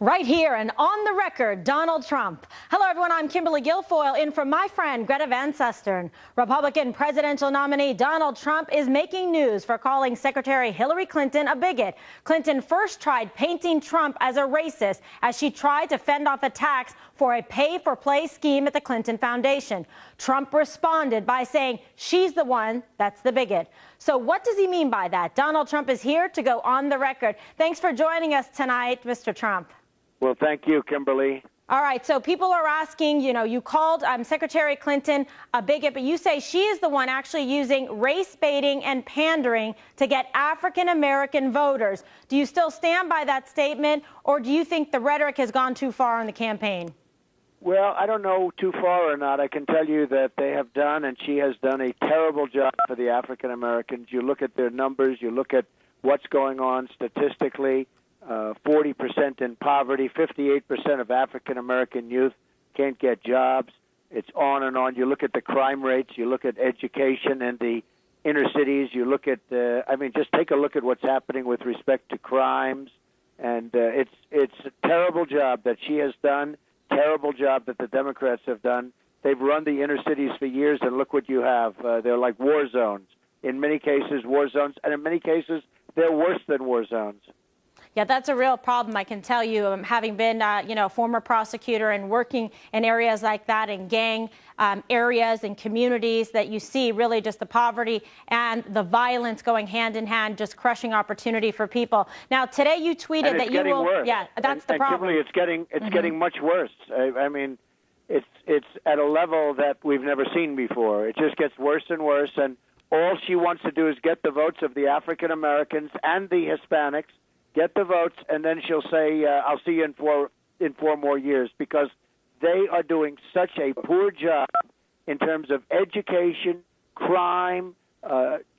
Right here and on the record, Donald Trump. Hello, everyone. I'm Kimberly Guilfoyle in for my friend Greta Van Susteren. Republican presidential nominee Donald Trump is making news for calling Secretary Hillary Clinton a bigot. Clinton first tried painting Trump as a racist as she tried to fend off attacks for a pay-for-play scheme at the Clinton Foundation. Trump responded by saying she's the one that's the bigot. So what does he mean by that? Donald Trump is here to go on the record. Thanks for joining us tonight, Mr. Trump. Well, thank you, Kimberly. All right, so people are asking, you called Secretary Clinton a bigot, but you say she is the one actually using race baiting and pandering to get African-American voters. Do you still stand by that statement, or do you think the rhetoric has gone too far in the campaign? Well, I don't know too far or not. I can tell you that they have done, and she has done, a terrible job for the African Americans. You look at their numbers, you look at what's going on statistically, 40% in poverty, 58% of African American youth can't get jobs. It's on and on. You look at the crime rates, you look at education in the inner cities, you look at, just take a look at what's happening with respect to crimes. And it's a terrible job that she has done. Terrible job that the Democrats have done. They've run the inner cities for years, and look what you have. They're like war zones. In many cases, war zones, and in many cases, they're worse than war zones. Yeah, that's a real problem, I can tell you, having been, a former prosecutor and working in areas like that, in gang areas and communities that you see really just the poverty and the violence going hand in hand, just crushing opportunity for people. Now, today you tweeted that you will. Worse. Yeah, that's the problem. Kimberly, it's getting much worse. It's at a level that we've never seen before. It just gets worse and worse, and all she wants to do is get the votes of the African Americans and the Hispanics. Get the votes, and then she'll say, I'll see you in four more years, because they are doing such a poor job in terms of education, crime,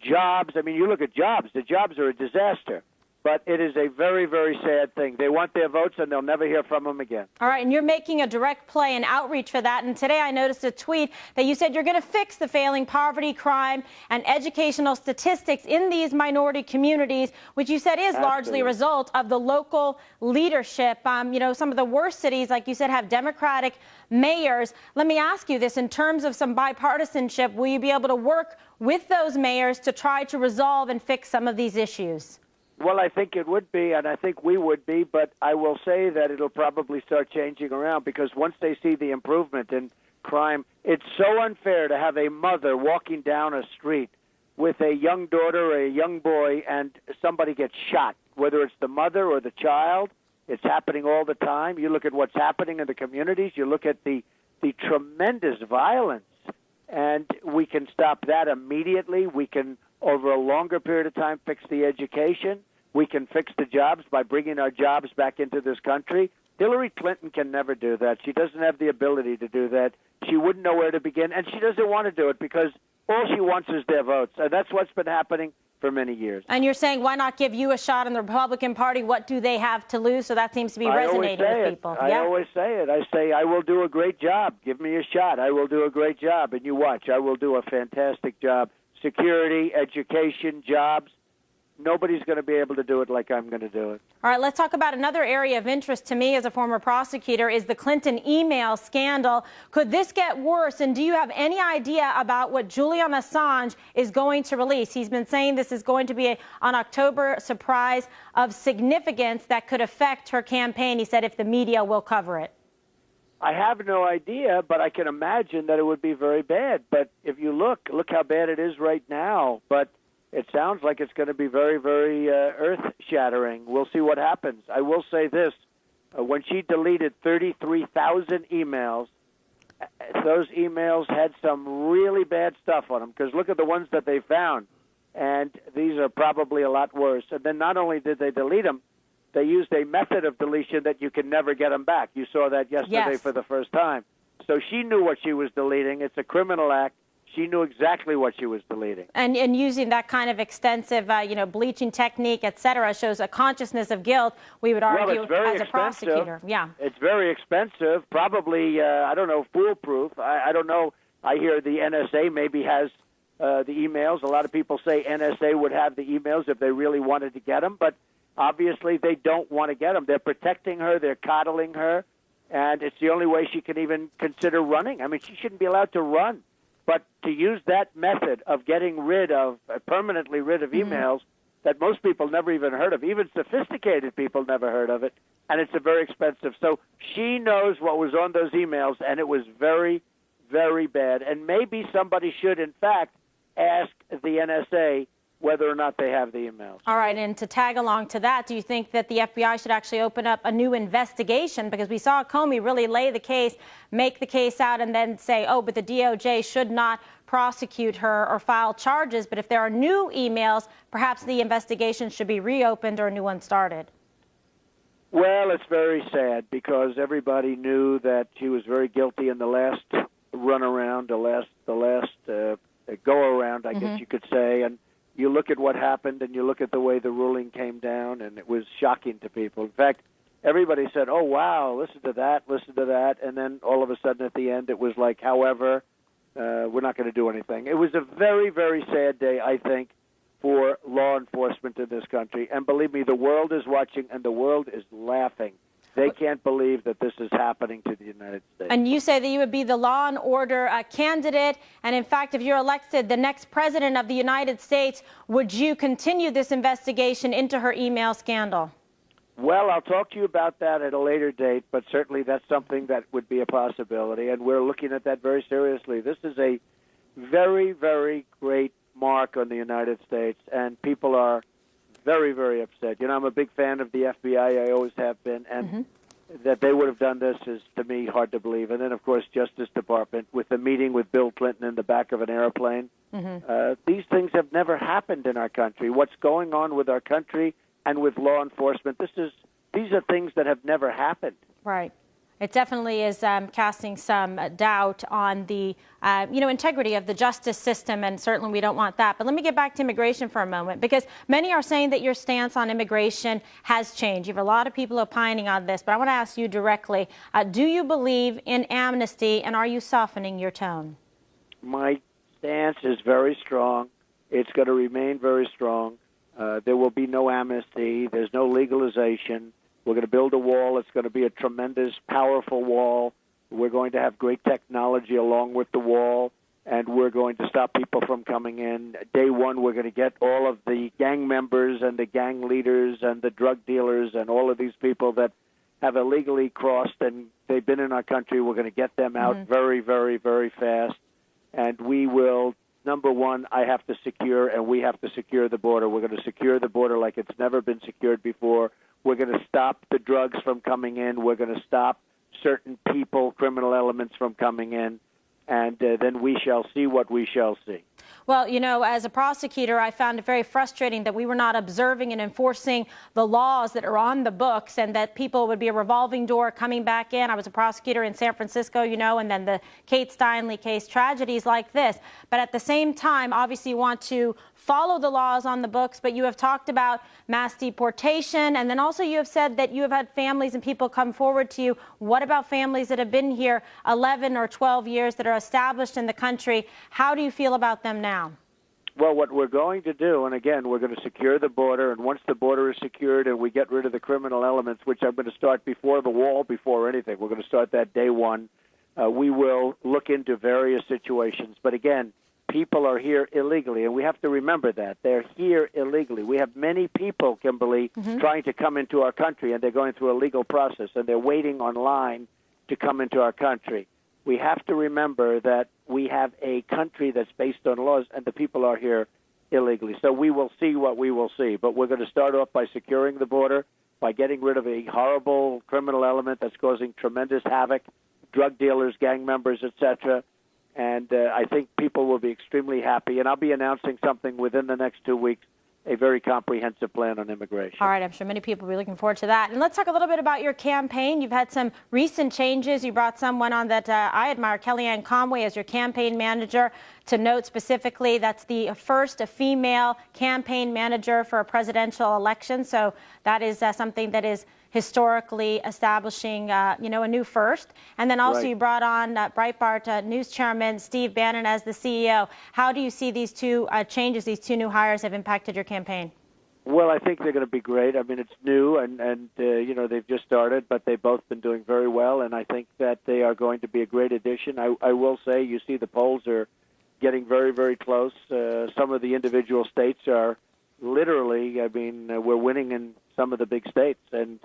jobs. I mean, you look at jobs. The jobs are a disaster. But it is a very, very sad thing. They want their votes, and they'll never hear from them again. All right, and you're making a direct play and outreach for that. And today I noticed a tweet that you said you're going to fix the failing poverty, crime, and educational statistics in these minority communities, which you said is largely a result of the local leadership. Some of the worst cities, like you said, have Democratic mayors. Let me ask you this. In terms of some bipartisanship, will you be able to work with those mayors to try to resolve and fix some of these issues? Well, I think it would be, and I think we would be, but I will say that it'll probably start changing around, because once they see the improvement in crime, it's so unfair to have a mother walking down a street with a young daughter or a young boy and somebody gets shot, whether it's the mother or the child. It's happening all the time. You look at what's happening in the communities. You look at the tremendous violence, and we can stop that immediately. We can, over a longer period of time, fix the education. We can fix the jobs by bringing our jobs back into this country. Hillary Clinton can never do that. She doesn't have the ability to do that. She wouldn't know where to begin, and she doesn't want to do it, because all she wants is their votes. And that's what's been happening for many years. And you're saying, why not give you a shot in the Republican Party? What do they have to lose? So that seems to be resonating with people. I always say it. I say, I will do a great job. Give me a shot. I will do a great job. And you watch. I will do a fantastic job. Security, education, jobs. Nobody's going to be able to do it like I'm going to do it. All right, let's talk about another area of interest to me as a former prosecutor is the Clinton email scandal. Could this get worse? And do you have any idea about what Julian Assange is going to release? He's been saying this is going to be an October surprise of significance that could affect her campaign. He said if the media will cover it. I have no idea, but I can imagine that it would be very bad. But if you look how bad it is right now. But it sounds like it's going to be very, very earth-shattering. We'll see what happens. I will say this. When she deleted 33,000 emails, those emails had some really bad stuff on them, because look at the ones that they found, and these are probably a lot worse. And then not only did they delete them, they used a method of deletion that you can never get them back. You saw that yesterday for the first time. So she knew what she was deleting. It's a criminal act. She knew exactly what she was deleting. And using that kind of extensive, bleaching technique, et cetera, shows a consciousness of guilt, we would argue, as a prosecutor. Yeah. It's very expensive, probably, foolproof. I don't know. I hear the NSA maybe has the emails. A lot of people say NSA would have the emails if they really wanted to get them. But obviously they don't want to get them. They're protecting her. They're coddling her. And it's the only way she can even consider running. I mean, she shouldn't be allowed to run. But to use that method of getting permanently rid of emails that most people never even heard of, even sophisticated people never heard of it, and it's very expensive. So she knows what was on those emails, and it was very, very bad. And maybe somebody should, in fact, ask the NSA whether or not they have the emails. All right, and to tag along to that, do you think that the FBI should actually open up a new investigation? Because we saw Comey really lay the case, make the case out, and then say, oh, but the DOJ should not prosecute her or file charges. But if there are new emails, perhaps the investigation should be reopened or a new one started. Well, it's very sad because everybody knew that she was very guilty in the last runaround, the last go-around, I guess you could say. And you look at what happened, and you look at the way the ruling came down, and it was shocking to people. In fact, everybody said, oh, wow, listen to that. And then all of a sudden at the end, it was like, however, we're not going to do anything. It was a very, very sad day, I think, for law enforcement in this country. And believe me, the world is watching, and the world is laughing. They can't believe that this is happening to the United States. And you say that you would be the law and order candidate. And in fact, if you're elected the next president of the United States, would you continue this investigation into her email scandal? Well, I'll talk to you about that at a later date, but certainly that's something that would be a possibility, and we're looking at that very seriously. This is a very, very great mark on the United States, and people are very, very upset. You know, I'm a big fan of the FBI. I always have been, and that they would have done this is, to me, hard to believe. And then, of course, Justice Department, with the meeting with Bill Clinton in the back of an airplane. These things have never happened in our country. What's going on with our country and with law enforcement, these are things that have never happened. Right. It definitely is casting some doubt on the, integrity of the justice system, and certainly we don't want that. But let me get back to immigration for a moment, because many are saying that your stance on immigration has changed. You have a lot of people opining on this, but I want to ask you directly, do you believe in amnesty, and are you softening your tone? My stance is very strong. It's going to remain very strong. There will be no amnesty. There's no legalization. We're going to build a wall. It's going to be a tremendous, powerful wall. We're going to have great technology along with the wall, and we're going to stop people from coming in. Day one, we're going to get all of the gang members and the gang leaders and the drug dealers and all of these people that have illegally crossed and they've been in our country. We're going to get them out very, very, very fast. And we will, number one, we have to secure the border. We're going to secure the border like it's never been secured before. We're going to stop the drugs from coming in. We're going to stop certain people, criminal elements from coming in. And then we shall see what we shall see. Well, as a prosecutor, I found it very frustrating that we were not observing and enforcing the laws that are on the books, and that people would be a revolving door coming back in. I was a prosecutor in San Francisco, and then the Kate Steinle case, tragedies like this. But at the same time, obviously you want to follow the laws on the books, but you have talked about mass deportation, and then also you have said that you have had families and people come forward to you. What about families that have been here 11 or 12 years that are established in the country? How do you feel about them now? Well, what we're going to do, and again, we're going to secure the border, and once the border is secured and we get rid of the criminal elements, which I'm going to start before the wall, before anything, we're going to start that day one, we will look into various situations. But again, people are here illegally, and we have to remember that. They're here illegally. We have many people, Kimberly, trying to come into our country, and they're going through a legal process, and they're waiting online to come into our country. We have to remember that we have a country that's based on laws, and the people are here illegally. So we will see what we will see. But we're going to start off by securing the border, by getting rid of a horrible criminal element that's causing tremendous havoc, drug dealers, gang members, etc. And I think people will be extremely happy. And I'll be announcing something within the next 2 weeks, a very comprehensive plan on immigration. All right, I'm sure many people will be looking forward to that. And let's talk a little bit about your campaign. You've had some recent changes. You brought someone on that I admire, Kellyanne Conway, as your campaign manager. To note specifically, that's the first female campaign manager for a presidential election. So that is something that is historically establishing, a new first. And then also you brought on Breitbart News Chairman Steve Bannon as the CEO. How do you see these two changes, these two new hires have impacted your campaign? Well, I think they're going to be great. I mean, it's new, and they've just started, but they've both been doing very well, and I think that they are going to be a great addition. I will say, you see the polls are getting very, very close. Some of the individual states are literally, we're winning in some of the big states, and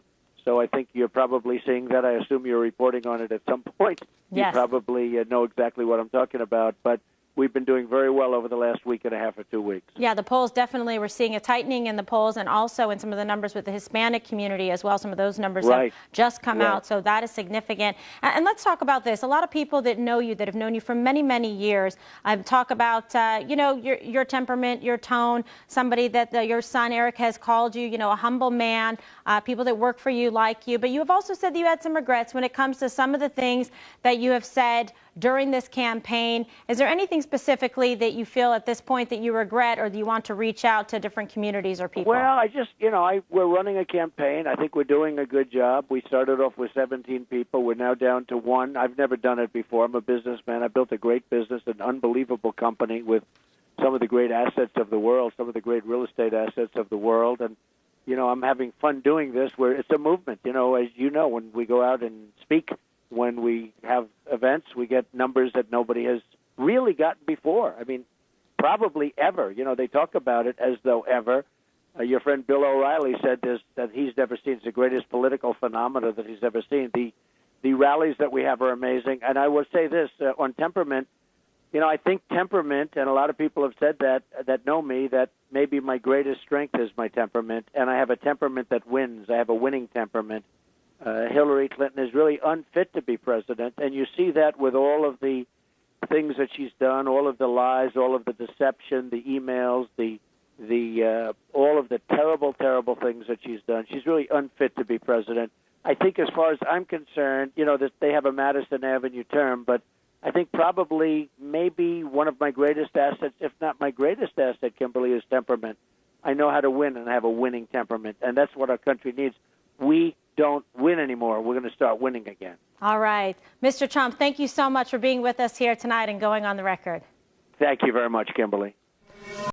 so I think you're probably seeing that. I assume you're reporting on it at some point. Yes. You probably know exactly what I'm talking about, but we've been doing very well over the last week and a half or 2 weeks. Yeah, the polls definitely, we're seeing a tightening in the polls and also in some of the numbers with the Hispanic community as well. Some of those numbers have just come out, so that is significant. And let's talk about this. A lot of people that know you, that have known you for many, many years, talk about, your temperament, your tone, somebody that your son, Eric, has called you, a humble man, people that work for you like you. But you have also said that you had some regrets when it comes to some of the things that you have said during this campaign. Is there anything specifically that you feel at this point that you regret, or that you want to reach out to different communities or people? Well, I just, we're running a campaign. I think we're doing a good job. We started off with 17 people. We're now down to 1. I've never done it before. I'm a businessman. I built a great business, an unbelievable company with some of the great assets of the world, some of the great real estate assets of the world. And, I'm having fun doing this, where it's a movement. As you know, when we go out and speak, when we have events, we get numbers that nobody has really gotten before. I mean, probably ever. They talk about it as though ever. Your friend Bill O'Reilly said this, that he's never seen. It's the greatest political phenomena that he's ever seen. The rallies that we have are amazing. And I will say this, on temperament, I think temperament, and a lot of people have said that know me, that maybe my greatest strength is my temperament, and I have a temperament that wins. I have a winning temperament. Hillary Clinton is really unfit to be president, and you see that with all of the things that she's done, all of the lies, all of the deception, the emails, all of the terrible, terrible things that she's done. She's really unfit to be president. I think, as far as I'm concerned, that they have a Madison Avenue term, but I think probably maybe one of my greatest assets, if not my greatest asset, Kimberly, is temperament. I know how to win, and I have a winning temperament, and that's what our country needs. We don't win anymore. We're going to start winning again. All right. Mr. Trump, thank you so much for being with us here tonight and going on the record. Thank you very much, Kimberly.